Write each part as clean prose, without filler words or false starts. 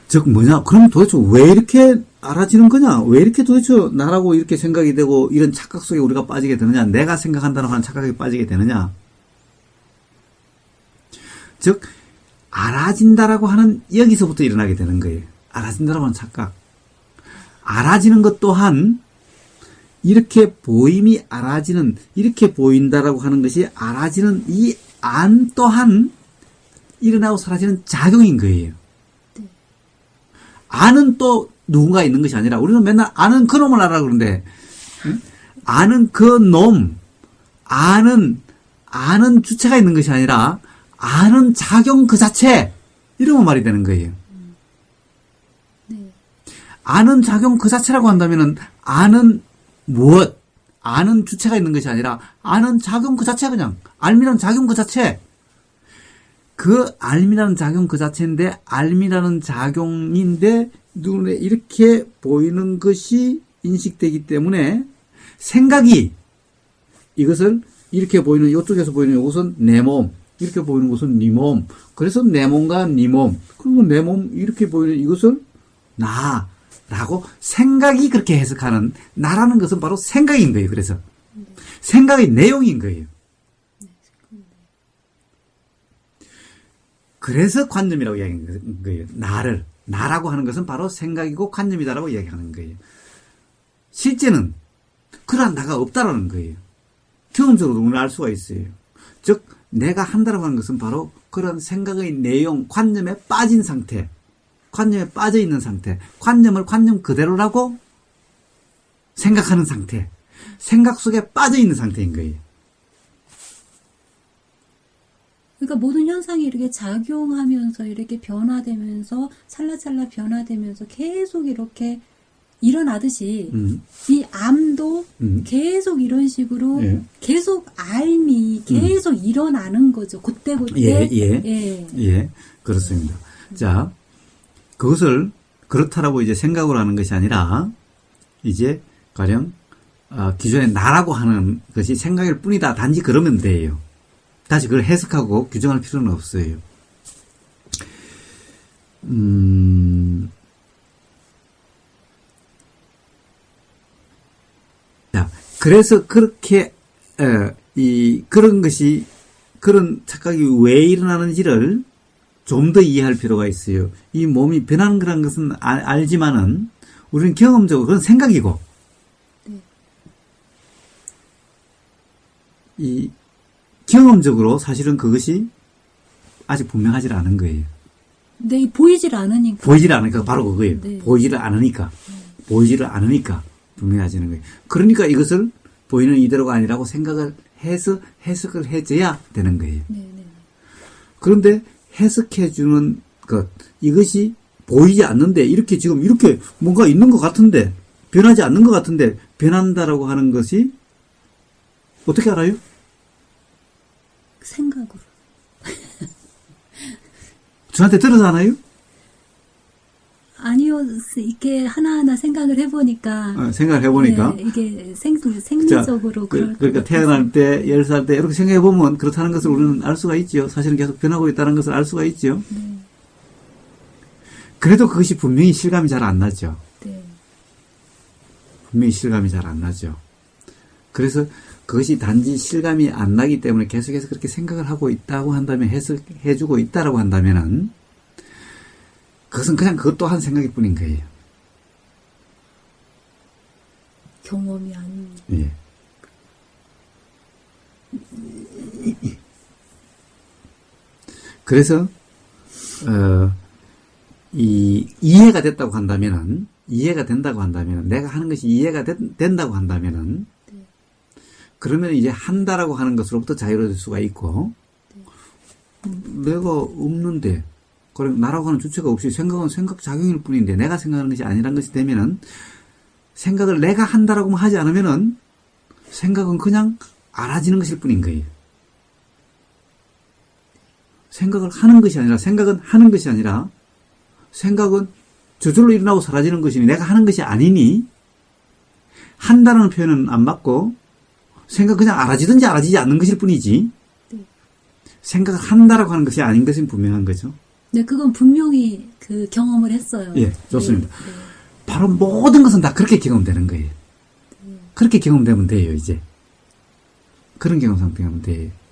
즉 뭐냐? 그럼 도대체 왜 이렇게 알아지는 거냐? 왜 이렇게 도대체 나라고 이렇게 생각이 되고 이런 착각 속에 우리가 빠지게 되느냐? 내가 생각한다고 하는 착각에 빠지게 되느냐? 즉 알아진다라고 하는 여기서부터 일어나게 되는 거예요. 알아진다라고 하는 착각. 알아지는 것 또한 이렇게 보임이 알아지는, 이렇게 보인다라고 하는 것이 알아지는 이 안 또한 일어나고 사라지는 작용인 거예요. 네. 아는 또 누군가 있는 것이 아니라 우리는 맨날 아는 그놈을 알아 그러는데 응? 아는 그놈, 아는 주체가 있는 것이 아니라 아는 작용 그 자체, 이러면 말이 되는 거예요. 네. 아는 작용 그 자체라고 한다면은 아는 무엇, 아는 주체가 있는 것이 아니라 아는 작용 그 자체, 그냥 알미라는 작용 그 자체. 그 알미라는 작용 그 자체인데, 알미라는 작용인데 눈에 이렇게 보이는 것이 인식되기 때문에 생각이 이것을 이렇게 보이는, 이쪽에서 보이는 이것은 내 몸, 이렇게 보이는 것은 네 몸, 그래서 내 몸과 네 몸, 그리고 내 몸 이렇게 보이는 이것을 나라고 생각이 그렇게 해석하는, 나라는 것은 바로 생각인 거예요. 그래서 생각의 내용인 거예요. 그래서 관념이라고 이야기하는 거예요. 나라고 하는 것은 바로 생각이고 관념이다라고 이야기하는 거예요. 실제는 그러한 나가 없다라는 거예요. 경험적으로 우리는 알 수가 있어요. 즉 내가 한다라고 하는 것은 바로 그런 생각의 내용, 관념에 빠진 상태, 관념에 빠져 있는 상태, 관념을 관념 그대로라고 생각하는 상태, 생각 속에 빠져 있는 상태인 거예요. 그러니까 모든 현상이 이렇게 작용하면서 이렇게 변화되면서 찰나찰나 변화되면서 계속 이렇게 일어나듯이 이 암도 계속 이런 식으로 예. 계속 알미 계속 일어나는 거죠. 그때그때. 예, 그렇습니다. 자, 그것을 그렇다라고 이제 생각을 하는 것이 아니라 이제 가령 기존에 나라고 하는 것이 생각일 뿐이다. 단지 그러면 돼요. 다시 그걸 해석하고 규정할 필요는 없어요. 자, 그래서 그렇게 그런 것이, 그런 착각이 왜 일어나는지를 좀 더 이해할 필요가 있어요. 이 몸이 변하는 거라는 것은 알지만은 우리는 경험적으로 그건 생각이고, 이 경험적으로 사실은 그것이 아직 분명하지 않은 거예요. 네, 보이질 않으니까. 보이질 않으니까 바로 그거예요. 네. 보이지를 않으니까. 보이지를 않으니까 분명해지는 거예요. 그러니까 이것을 보이는 이대로가 아니라고 생각을 해서 해석을 해줘야 되는 거예요. 네. 그런데 해석해주는 것, 이것이 보이지 않는데, 이렇게 지금 이렇게 뭔가 있는 것 같은데, 변하지 않는 것 같은데, 변한다라고 하는 것이 어떻게 알아요? 생각으로. 저한테 들어서 하나요? 아니요, 이렇게 하나하나 생각을 해보니까. 생각을 해보니까. 네, 이게 생리적으로. 그러니까 태어날 때, 10살 때, 이렇게 생각해보면 그렇다는 것을 우리는 알 수가 있죠. 사실은 계속 변하고 있다는 것을 알 수가 있죠. 네. 그래도 그것이 분명히 실감이 잘 안 나죠. 네. 분명히 실감이 잘 안 나죠. 그래서 그것이 단지 실감이 안 나기 때문에 계속해서 그렇게 생각을 하고 있다고 한다면, 해석해주고 있다라고 한다면은, 그것은 그냥 그것 또한 생각일 뿐인 거예요. 경험이 아닌. 예. 그래서, 이해가 됐다고 한다면은, 내가 하는 것이 이해가 된다고 한다면은, 그러면 이제 한다라고 하는 것으로부터 자유로워질 수가 있고, 내가 없는데, 그래, 나라고 하는 주체가 없이 생각은 생각 작용일 뿐인데, 내가 생각하는 것이 아니란 것이 되면은, 생각을 내가 한다라고만 하지 않으면은, 생각은 그냥 알아지는 것일 뿐인 거예요. 생각을 하는 것이 아니라, 생각은 저절로 일어나고 사라지는 것이니, 내가 하는 것이 아니니, 한다는 표현은 안 맞고, 생각 그냥 알아지든지 알아지지 않는 것일 뿐이지, 생각을 한다라고 하는 것이 아닌 것은 분명한 거죠. 네, 그건 분명히 그 경험을 했어요. 예, 좋습니다. 네, 네. 바로 모든 것은 다 그렇게 경험되는 거예요. 그렇게 경험되면 돼요, 이제. 그런 경험 상태가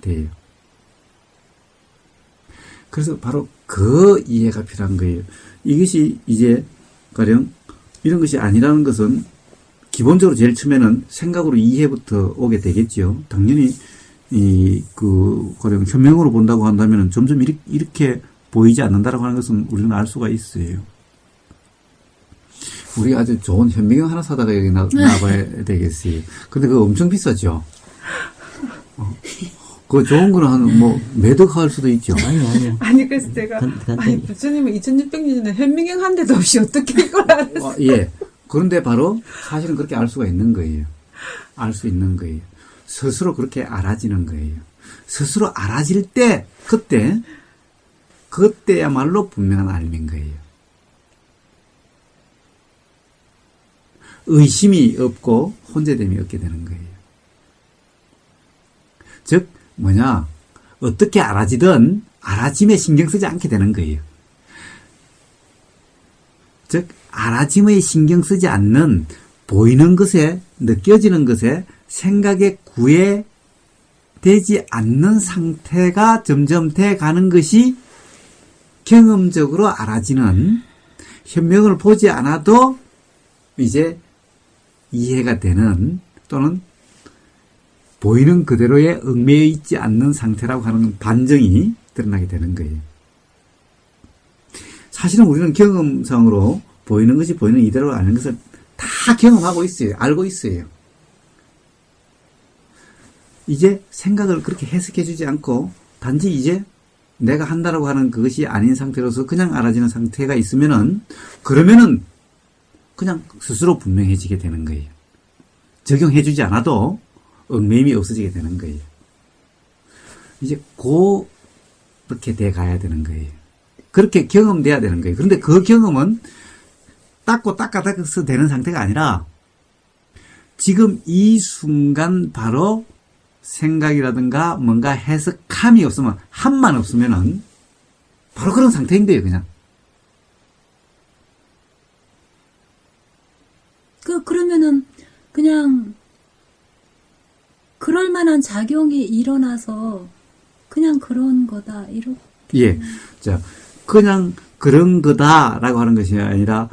돼요. 그래서 바로 그 이해가 필요한 거예요. 이것이 이제, 가령, 이런 것이 아니라는 것은 기본적으로 제일 처음에는 생각으로 이해부터 오게 되겠죠. 당연히, 가령 현명으로 본다고 한다면 점점 이렇게 보이지 않는다라고 하는 것은 우리는 알 수가 있어요. 우리가 아주 좋은 현미경 하나 사다가 여기 놔봐야 되겠어요. 근데 그거 엄청 비싸죠? 그거 좋은 거는 매덕할 수도 있죠. 아니, 그래서 제가, 아니, 부처님은 2600년에 현미경 한 대도 없이 어떻게 이걸 알았어요? 예. 그런데 바로 사실은 그렇게 알 수가 있는 거예요. 알 수 있는 거예요. 스스로 그렇게 알아지는 거예요. 스스로 알아질 때, 그때야말로 분명한 알민 거예요. 의심이 없고 혼재됨이 없게 되는 거예요. 즉 어떻게 알아지든 알아짐에 신경 쓰지 않게 되는 거예요. 즉 알아짐에 신경 쓰지 않는 보이는 것에 느껴지는 것에 생각에 구애되지 않는 상태가 점점 돼가는 것이 경험적으로 알아지는, 현명을 보지 않아도 이제 이해가 되는, 또는 보이는 그대로에 얽매여 있지 않는 상태라고 하는 반증이 드러나게 되는 거예요. 사실은 우리는 경험상으로 보이는 것이 보이는 이대로 아는 것을 다 경험하고 있어요. 알고 있어요. 이제 생각을 그렇게 해석해 주지 않고 단지 이제 내가 한다라고 하는 그것이 아닌 상태로서 그냥 알아지는 상태가 있으면은, 그러면은 그냥 스스로 분명해지게 되는 거예요. 적용해 주지 않아도 얽매임이 없어지게 되는 거예요. 이제 그렇게 돼 가야 되는 거예요. 그렇게 경험돼야 되는 거예요. 그런데 그 경험은 닦아서 되는 상태가 아니라 지금 이 순간 바로 생각이라든가 뭔가 해석함이 없으면, 함만 없으면은 바로 그런 상태인데요, 그냥. 그러면은 그냥 그럴 만한 작용이 일어나서 그냥 그런 거다, 이렇게. 예. 자, 그냥 그런 거다라고 하는 것이 아니라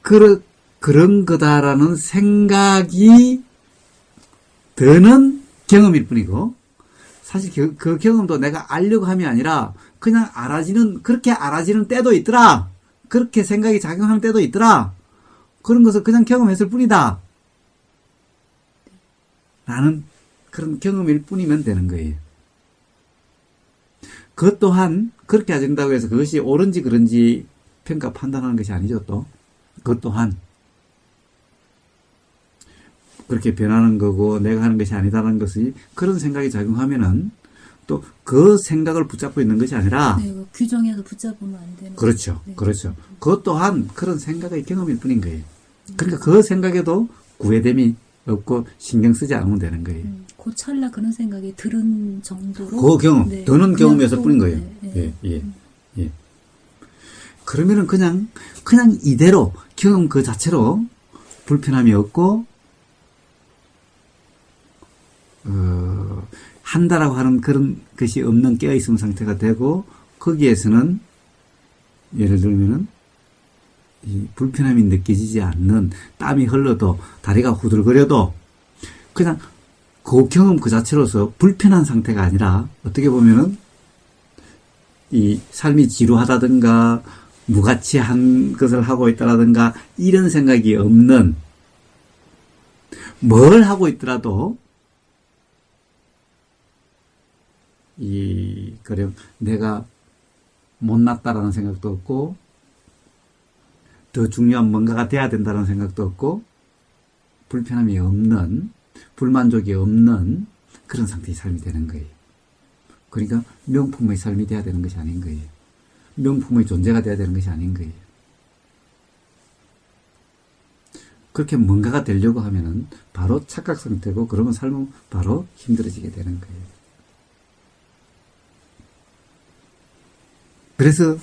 그런 거다라는 생각이 드는 경험일 뿐이고, 사실 그 경험도 내가 알려고 함이 아니라 그냥 그렇게 알아지는 때도 있더라. 그렇게 생각이 작용하는 때도 있더라. 그런 것을 그냥 경험했을 뿐이다. 라는 그런 경험일 뿐이면 되는 거예요. 그것 또한 그렇게 알아진다고 해서 그것이 옳은지 그른지 평가 판단하는 것이 아니죠, 또. 그것 또한 그렇게 변하는 거고 내가 하는 것이 아니다라는 것이, 그런 생각이 작용하면은 또 그 생각을 붙잡고 있는 것이 아니라, 네, 규정해서 붙잡으면 안 되는. 그렇죠. 네. 그렇죠. 그것 또한 그런 생각의 경험일 뿐인 거예요. 그러니까 그 생각에도 구애됨이 없고 신경 쓰지 않으면 되는 거예요. 그 찰나 그런 생각이 들은 정도로. 그 경험, 네, 드는 경험이었을 또, 뿐인 거예요. 네, 네. 예. 그러면은 그냥 이대로 경험 그 자체로 불편함이 없고, 한다라고 하는 그런 것이 없는 깨어있음 상태가 되고, 거기에서는 예를 들면은 이 불편함이 느껴지지 않는, 땀이 흘러도 다리가 후들거려도 그냥 그 경험 그 자체로서 불편한 상태가 아니라, 어떻게 보면은 이 삶이 지루하다든가 무가치한 것을 하고 있다라든가 이런 생각이 없는, 뭘 하고 있더라도 그냥 내가 못났다라는 생각도 없고, 더 중요한 뭔가가 돼야 된다는 생각도 없고, 불편함이 없는, 불만족이 없는 그런 상태의 삶이 되는 거예요. 그러니까 명품의 삶이 돼야 되는 것이 아닌 거예요. 명품의 존재가 돼야 되는 것이 아닌 거예요. 그렇게 뭔가가 되려고 하면은 바로 착각 상태고, 그러면 삶은 바로 힘들어지게 되는 거예요. 그래서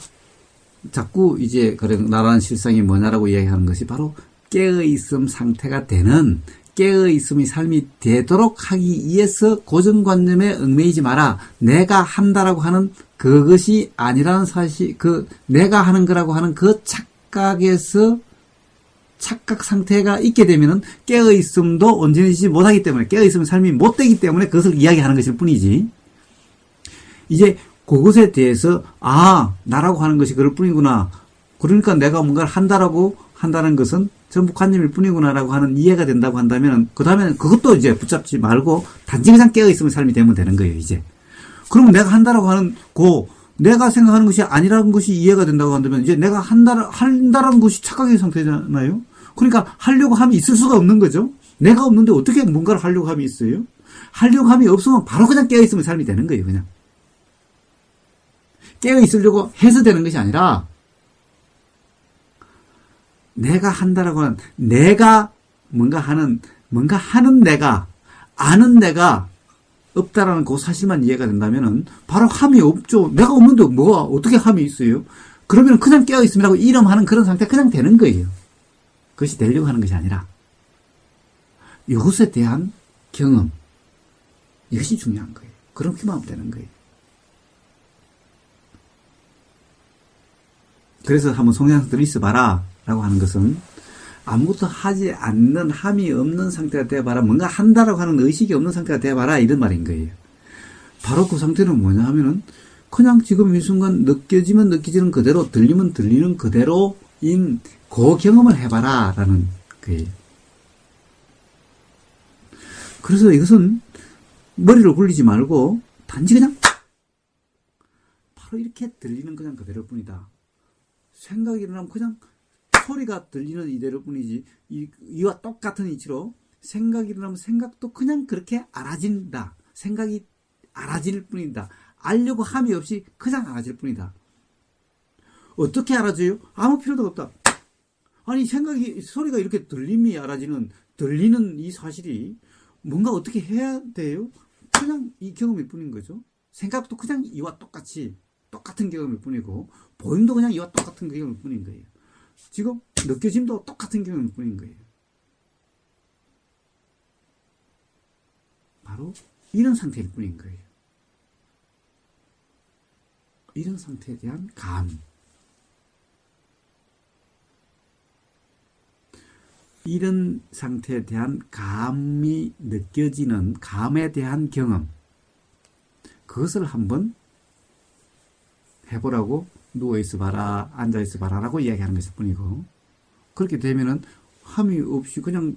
자꾸 이제 그래 나라는 실상이 뭐냐라고 이야기하는 것이 바로 깨어있음 상태가 되는 깨어있음의 삶이 되도록 하기 위해서 고정관념에 얽매이지 마라. 내가 한다라고 하는 그것이 아니라는 사실, 내가 하는 거라고 하는 그 착각에서 착각 상태가 있게 되면은 깨어있음도 온전해지지 못하기 때문에 깨어있음의 삶이 못 되기 때문에 그것을 이야기하는 것일 뿐이지. 이제 그것에 대해서 나라고 하는 것이 그럴 뿐이구나. 그러니까 내가 뭔가를 한다는 것은 전부 관념일 뿐이구나라고 하는 이해가 된다고 한다면 그 다음에는 그것도 이제 붙잡지 말고 단지 그냥 깨어있음의 삶이 되면 되는 거예요. 이제. 그러면 내가 한다라고 하는 내가 생각하는 것이 아니라는 것이 이해가 된다고 한다면 이제 내가 한다라는 것이 착각의 상태잖아요. 그러니까 하려고 함이 있을 수가 없는 거죠. 내가 없는데 어떻게 뭔가를 하려고 함이 있어요? 하려고 함이 없으면 바로 그냥 깨어있음의 삶이 되는 거예요. 그냥. 깨어있으려고 해서 되는 것이 아니라 내가 한다라고 하는 내가 뭔가 하는 내가 아는 내가 없다라는 그 사실만 이해가 된다면은 바로 함이 없죠. 내가 없는데 뭐가 어떻게 함이 있어요? 그러면 그냥 깨어있음이라고 이름하는 그런 상태 그냥 되는 거예요. 그것이 되려고 하는 것이 아니라 이것에 대한 경험 이것이 중요한 거예요. 그렇게만 하면 되는 거예요. 그래서 한번 송양들 있어봐라 라고 하는 것은 아무것도 하지 않는 함이 없는 상태가 되어봐라. 뭔가 한다라고 하는 의식이 없는 상태가 되어봐라. 이런 말인 거예요. 바로 그 상태는 뭐냐 하면은 그냥 지금 이 순간 느껴지면 느껴지는 그대로 들리면 들리는 그대로인 그 경험을 해봐라 라는 거예요. 그래서 이것은 머리를 굴리지 말고 단지 그냥 바로 이렇게 들리는 그냥 그대로일 뿐이다. 생각이 일어나면 그냥 소리가 들리는 이대로 뿐이지 이와 똑같은 이치로 생각이 일어나면 생각도 그냥 그렇게 알아진다. 생각이 알아질 뿐이다. 알려고 함이 없이 그냥 알아질 뿐이다. 어떻게 알아져요? 아무 필요도 없다. 아니 소리가 이렇게 들리는 이 사실이 뭔가 어떻게 해야 돼요? 그냥 이 경험일 뿐인 거죠. 생각도 그냥 이와 똑같은 경험일 뿐이고 보임도 그냥 이와 똑같은 경험일 뿐인 거예요. 지금 느껴짐도 똑같은 경험일 뿐인 거예요. 바로 이런 상태일 뿐인 거예요. 이런 상태에 대한 감. 이런 상태에 대한 감이 느껴지는 감에 대한 경험. 그것을 한번 해보라고 누워있어 봐라, 앉아있어 봐라 라고 이야기하는 것일 뿐이고, 그렇게 되면은 함이 없이 그냥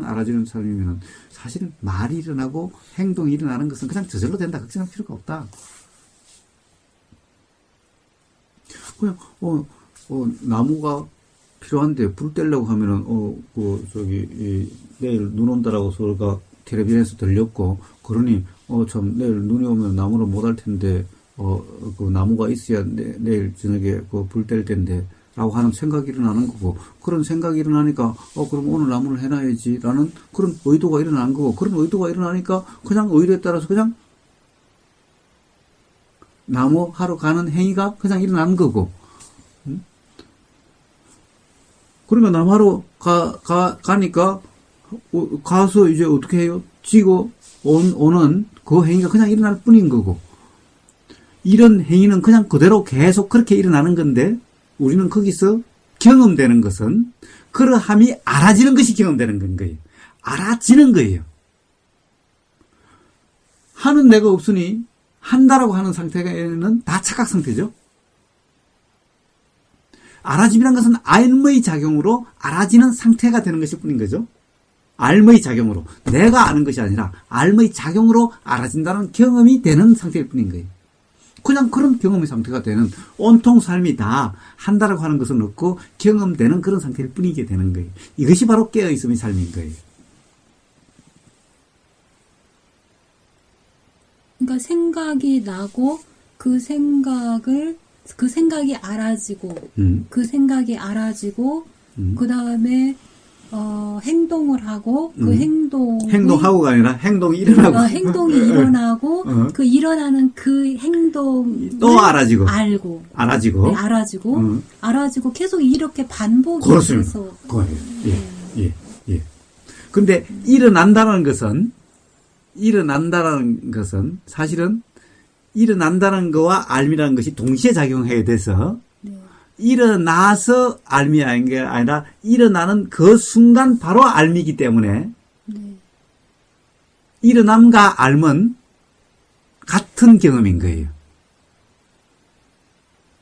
알아지는 사람이면은 사실은 말이 일어나고 행동이 일어나는 것은 그냥 저절로 된다. 걱정할 필요가 없다. 그냥, 나무가 필요한데 불 떼려고 하면은, 내일 눈 온다라고 소리가 텔레비전에서 들렸고, 그러니, 내일 눈이 오면 나무를 못 할 텐데, 그 나무가 있어야 내일 저녁에 불 뗄 텐데 라고 하는 생각이 일어나는 거고, 그런 생각이 일어나니까 그럼 오늘 나무를 해놔야지 라는 그런 의도가 일어나는 거고, 그런 의도가 일어나니까 그냥 의도에 따라서 그냥 나무 하러 가는 행위가 그냥 일어나는 거고, 그러니까 나무 하러 가니까 가서 이제 어떻게 해요? 지고 오는 그 행위가 그냥 일어날 뿐인 거고, 이런 행위는 그냥 그대로 계속 그렇게 일어나는 건데, 우리는 거기서 경험되는 것은 그러함이 알아지는 것이 경험되는 거예요. 알아지는 거예요. 하는 내가 없으니 한다라고 하는 상태는 다 착각 상태죠. 알아짐이란 것은 알의 작용으로 알아지는 상태가 되는 것일 뿐인 거죠. 알의 작용으로. 내가 아는 것이 아니라 알의 작용으로 알아진다는 경험이 되는 상태일 뿐인 거예요. 그냥 그런 경험의 상태가 되는, 온통 삶이 다 한다라고 하는 것은 없고 경험되는 그런 상태일 뿐이게 되는 거예요. 이것이 바로 깨어있음의 삶인 거예요. 그러니까 생각이 나고 그 생각이 알아지고 그 생각이 알아지고 그 다음에 행동을 하고 그 행동하고가 아니라 행동이 일어나고. 행동이 일어나고 어. 그 일어나는 그 행동 또 알아지고. 알아지고 알아지고 계속 이렇게 반복이 그렇습니다. 돼서 예. 근데 일어난다는 것은 사실은 일어난다는 거와 알미라는 것이 동시에 작용해야 돼서 네. 일어나서 알미인 게 아니라 일어나는 그 순간 바로 알미이기 때문에 네. 일어남과 알은 같은 경험인 거예요.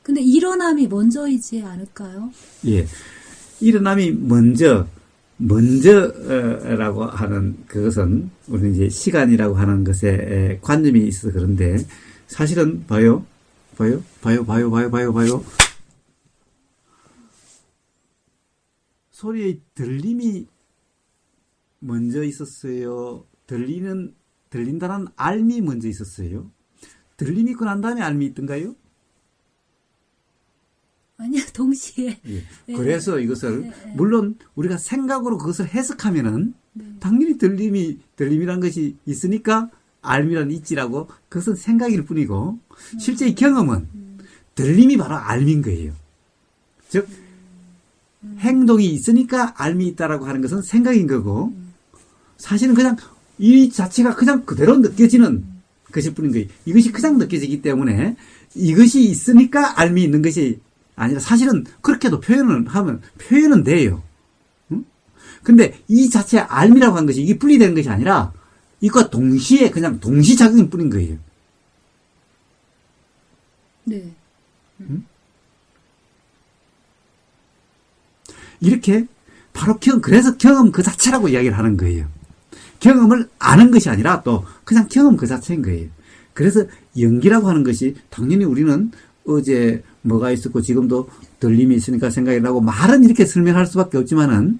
근데 일어남이 먼저이지 않을까요? 예. 일어남이 먼저라고 하는 그것은 우리는 이제 시간이라고 하는 것에 관념이 있어서 그런데 사실은 봐요. 소리의 들림이 먼저 있었어요. 들린다는 알미 먼저 있었어요. 들림이 있고 난 다음에 알미 있던가요? 아니요, 동시에. 예. 네. 그래서 이것을 네. 물론 우리가 생각으로 그것을 해석하면은 네. 당연히 들림이란 것이 있으니까 알미란 있지라고 그것은 생각일 뿐이고 실제 이 경험은 들림이 바로 알미인 거예요. 즉 행동이 있으니까 알미 있다라고 하는 것은 생각인 거고 사실은 그냥 이 자체가 그냥 그대로 느껴지는 것일 뿐인 거예요. 이것이 그냥 느껴지기 때문에 이것이 있으니까 알미 있는 것이 아니라 사실은 그렇게도 표현은 돼요. 응? 근데 이 자체 알미라고 하는 것이 이게 분리되는 것이 아니라 이것과 동시에 그냥 동시작용일 뿐인 거예요. 네. 이렇게 바로 그래서 경험 그 자체라고 이야기를 하는 거예요. 경험을 아는 것이 아니라 또 그냥 경험 그 자체인 거예요. 그래서 연기라고 하는 것이 당연히 우리는 어제 뭐가 있었고 지금도 들림이 있으니까 생각이 나고 말은 이렇게 설명할 수밖에 없지만은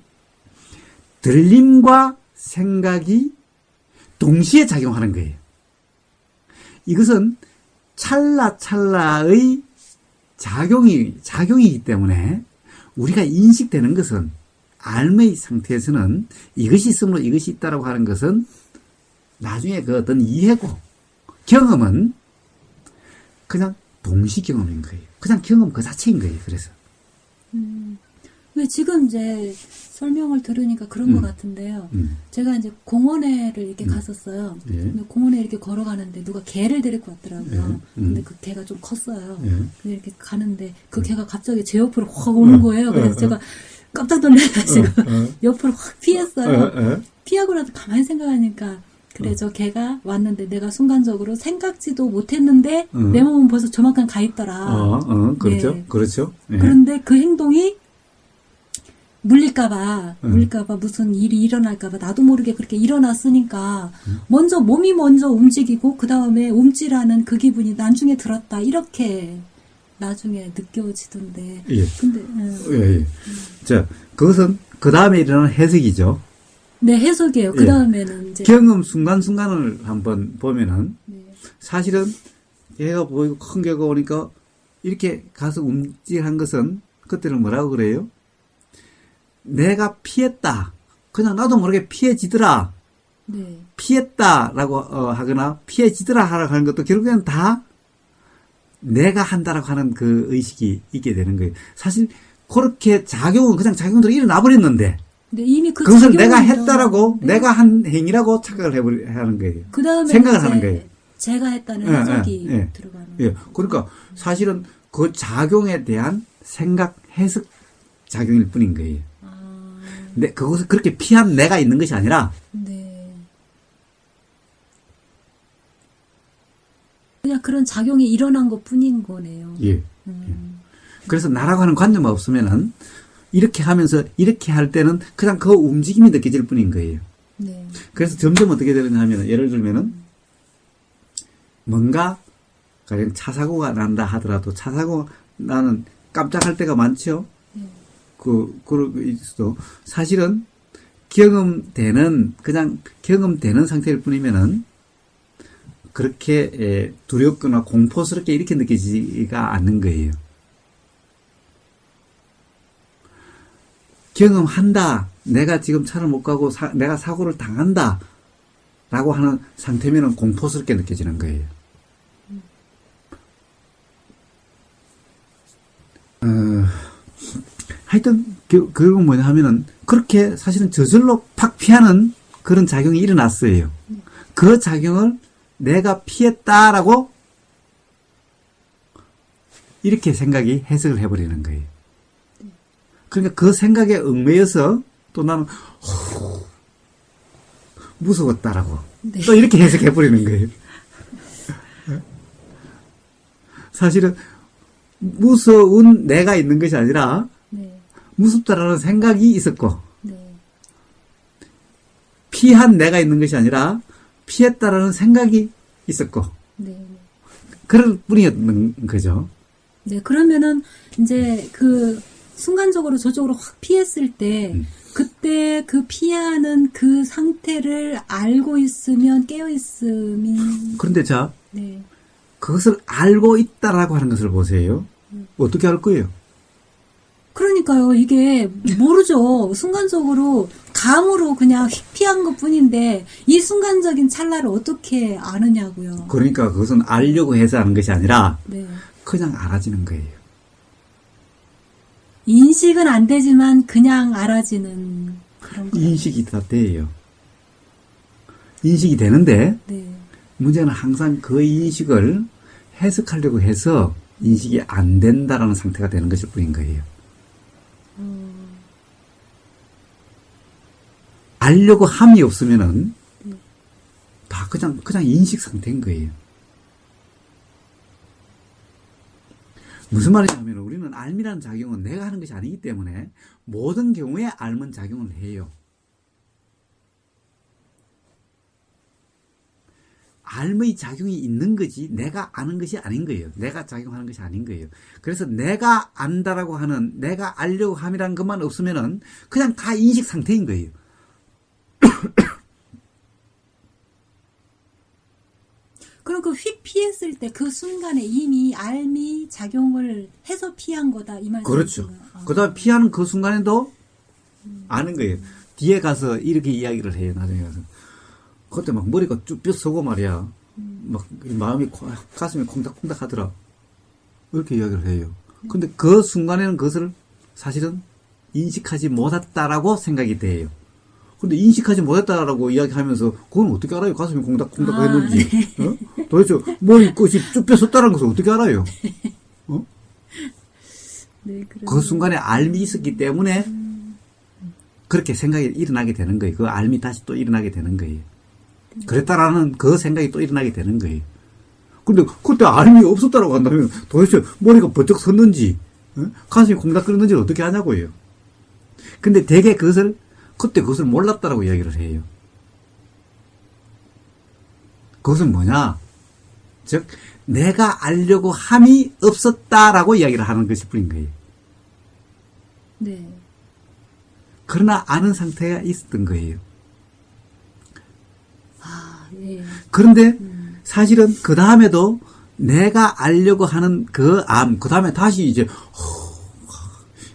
들림과 생각이 동시에 작용하는 거예요. 이것은 찰나찰나의 작용이기 때문에 우리가 인식되는 것은 알의 상태에서는 이것이 있으므로 이것이 있다라고 하는 것은 나중에 그 어떤 이해고 경험은 그냥 동시 경험인 거예요. 그냥 경험 그 자체인 거예요. 그래서. 왜 지금 이제 설명을 들으니까 그런 것 같은데요. 제가 이제 공원에를 이렇게 갔었어요. 예. 근데 공원에 이렇게 걸어가는데 누가 개를 데리고 왔더라고요. 예. 근데 그 개가 좀 컸어요. 예. 근데 이렇게 가는데 그 개가 갑자기 제 옆으로 확 오는 거예요. 그래서 제가 깜짝 놀라가지고 옆으로 확 피했어요. 피하고 나서 가만히 생각하니까 그래 저 개가 왔는데 내가 순간적으로 생각지도 못했는데 내 몸은 벌써 저만큼 가 있더라. 그렇죠. 네. 그렇죠. 예. 그런데 그 행동이 물릴까봐 무슨 일이 일어날까봐 나도 모르게 그렇게 일어났으니까 몸이 먼저 움직이고 그 다음에 움찔하는 그 기분이 나중에 들었다 이렇게 나중에 느껴지던데. 예. 근데 예. 자, 그것은 그 다음에 일어나는 해석이죠. 네, 해석이에요. 그 다음에는 이제 경험 순간순간을 한번 보면은 네. 사실은 개가 보이고 큰 개가 오니까 이렇게 가서 움찔한 것은 그때는 뭐라고 그래요? 내가 피했다. 그냥 나도 모르게 피해지더라. 네. 피했다라고 하거나 피해지더라 하라고 하는 것도 결국에는 다 내가 한다라고 하는 그 의식이 있게 되는 거예요. 사실 그렇게 작용은 그냥 작용대로 일어나 버렸는데 네, 이미 그 그것을 작용이 내가 일어나- 했다라고 네. 내가 한 행위라고 착각을 하는 거예요. 그 다음에 생각을 하는 거예요. 제가 했다는 예, 해석이 예, 예. 들어가는. 예. 그러니까 사실은 그 작용에 대한 생각, 해석 작용일 뿐인 거예요. 아, 근데 그것을 그렇게 피한 내가 있는 것이 아니라 네. 그냥 그런 작용이 일어난 것 뿐인 거네요. 예. 그래서 나라고 하는 관념 없으면은 이렇게 하면서 이렇게 할 때는 그냥 그 움직임이 느껴질 뿐인 거예요. 네. 그래서 점점 어떻게 되느냐 하면 예를 들면은 뭔가 가령 차 사고가 난다 하더라도 차 사고 나는 깜짝할 때가 많죠. 그러고 있어도 사실은 그냥 경험되는 상태일 뿐이면은 그렇게 두렵거나 공포스럽게 이렇게 느껴지지가 않는 거예요. 경험한다. 내가 지금 차를 못 가고 내가 사고를 당한다. 라고 하는 상태면은 공포스럽게 느껴지는 거예요. 하여튼 그건 뭐냐 하면은 그렇게 사실은 저절로 팍 피하는 그런 작용이 일어났어요. 그 작용을 내가 피했다라고 이렇게 생각이 해석을 해버리는 거예요. 그러니까 그 생각에 얽매여서 또 나는 무서웠다라고 네. 또 이렇게 해석해버리는 거예요. 사실은 무서운 내가 있는 것이 아니라 네. 무섭다라는 생각이 있었고 네. 피한 내가 있는 것이 아니라 피했다라는 생각이 있었고 네. 그럴 뿐이었는 거죠. 네. 그러면은 이제 그 순간적으로 저쪽으로 확 피했을 때 그때 그 피하는 그 상태를 알고 있으면 깨어 있으면 그런데 자 네. 그것을 알고 있다라고 하는 것을 보세요. 어떻게 알 거예요? 그러니까요. 이게 모르죠. 순간적으로 감으로 그냥 휙 피한 것 뿐인데 이 순간적인 찰나를 어떻게 아느냐고요. 그러니까 그것은 알려고 해서 하는 것이 아니라 네. 그냥 알아지는 거예요. 인식은 안 되지만 그냥 알아지는 그런 거. 인식이 다 돼요. 인식이 되는데 네. 문제는 항상 그 인식을 해석하려고 해서 인식이 안 된다라는 상태가 되는 것일 뿐인 거예요. 알려고 함이 없으면은 다 그냥 인식 상태인 거예요. 무슨 말이냐면 우리는 알미라는 작용은 내가 하는 것이 아니기 때문에 모든 경우에 알면 작용을 해요. 알의 작용이 있는 거지 내가 아는 것이 아닌 거예요. 내가 작용하는 것이 아닌 거예요. 그래서 내가 안다라고 하는 내가 알려고 함이라는 것만 없으면은 그냥 다 인식 상태인 거예요. 그럼 그 휙 피했을 때 그 순간에 이미 알미 작용을 해서 피한 거다 이 말씀이신가요? 그렇죠. 그다음 피하는 그 순간에도 아는 거예요. 뒤에 가서 이렇게 이야기를 해요. 나중에 가서 그때 막 머리가 쭉 뼈서고 말이야. 막 마음이 가슴이 콩닥콩닥 하더라. 이렇게 이야기를 해요. 근데 그 순간에는 그것을 사실은 인식하지 못했다라고 생각이 돼요. 근데 인식하지 못했다라고 이야기하면서 그건 어떻게 알아요? 가슴이 콩닥콩닥 했는지. 네. 어? 도대체 머리끝이 쭉 뼈섰다는 것을 어떻게 알아요? 어? 네, 그 순간에 알미 있었기 때문에 그렇게 생각이 일어나게 되는 거예요. 그 알미 다시 또 일어나게 되는 거예요. 그랬다라는 그 생각이 또 일어나게 되는 거예요. 근데 그때 알미 없었다라고 한다면 도대체 머리가 번쩍 섰는지 가슴이 콩닥거렸는지 어떻게 하냐고요. 근데 대개 그때 그것을 몰랐다라고 이야기를 해요. 그것은 뭐냐? 즉 내가 알려고 함이 없었다라고 이야기를 하는 것일 뿐인 거예요. 네. 그러나 아는 상태가 있었던 거예요. 아, 예. 그런데 사실은 그 다음에도 내가 알려고 하는 그 그 다음에 다시 이제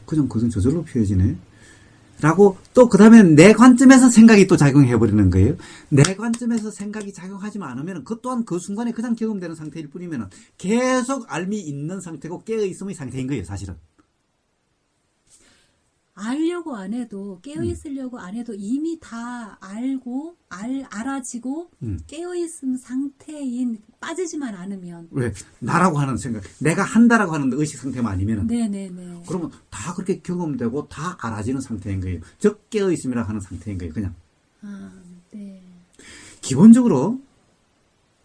그냥 그건 저절로 피어지네. 라고 또 그 다음에 내 관점에서 생각이 또 작용해버리는 거예요. 내 관점에서 생각이 작용하지 않으면 그 또한 그 순간에 그냥 경험되는 상태일 뿐이면 계속 알미 있는 상태고 깨어있음의 상태인 거예요. 사실은. 알려고 안 해도 깨어있으려고 안 해도 이미 다 알고 알아지고 깨어있음 상태인 빠지지만 않으면 왜? 나라고 하는 생각, 내가 한다라고 하는 의식 상태만 아니면은 네네네. 그러면 다 그렇게 경험되고 다 알아지는 상태인 거예요. 즉 깨어있음이라 하는 상태인 거예요. 그냥 아, 네. 기본적으로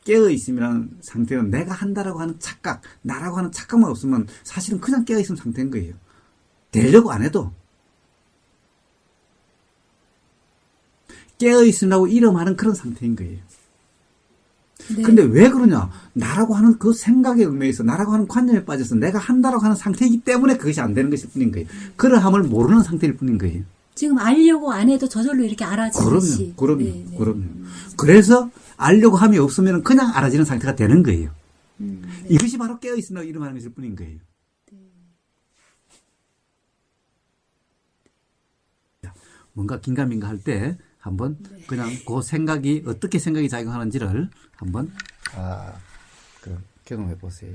깨어있음이라는 상태는 내가 한다라고 하는 착각, 나라고 하는 착각만 없으면 사실은 그냥 깨어있음 상태인 거예요. 되려고 안 해도 깨어있음이라고 이름하는 그런 상태인 거예요. 네. 근데 왜 그러냐? 나라고 하는 그 생각에 얽매여서 나라고 하는 관념에 빠져서 내가 한다라고 하는 상태이기 때문에 그것이 안 되는 것일 뿐인 거예요. 그러함을 모르는 상태일 뿐인 거예요. 지금 알려고 안 해도 저절로 이렇게 알아지듯이. 그럼요. 네, 네. 그럼요. 그래서 알려고 함이 없으면 그냥 알아지는 상태가 되는 거예요. 네. 이것이 바로 깨어있음이라고 이름하는 것일 뿐인 거예요. 뭔가 긴가민가 할 때 한번 그냥 그 생각이 어떻게 생각이 작용하는지를 한번 그럼 경험해 보세요.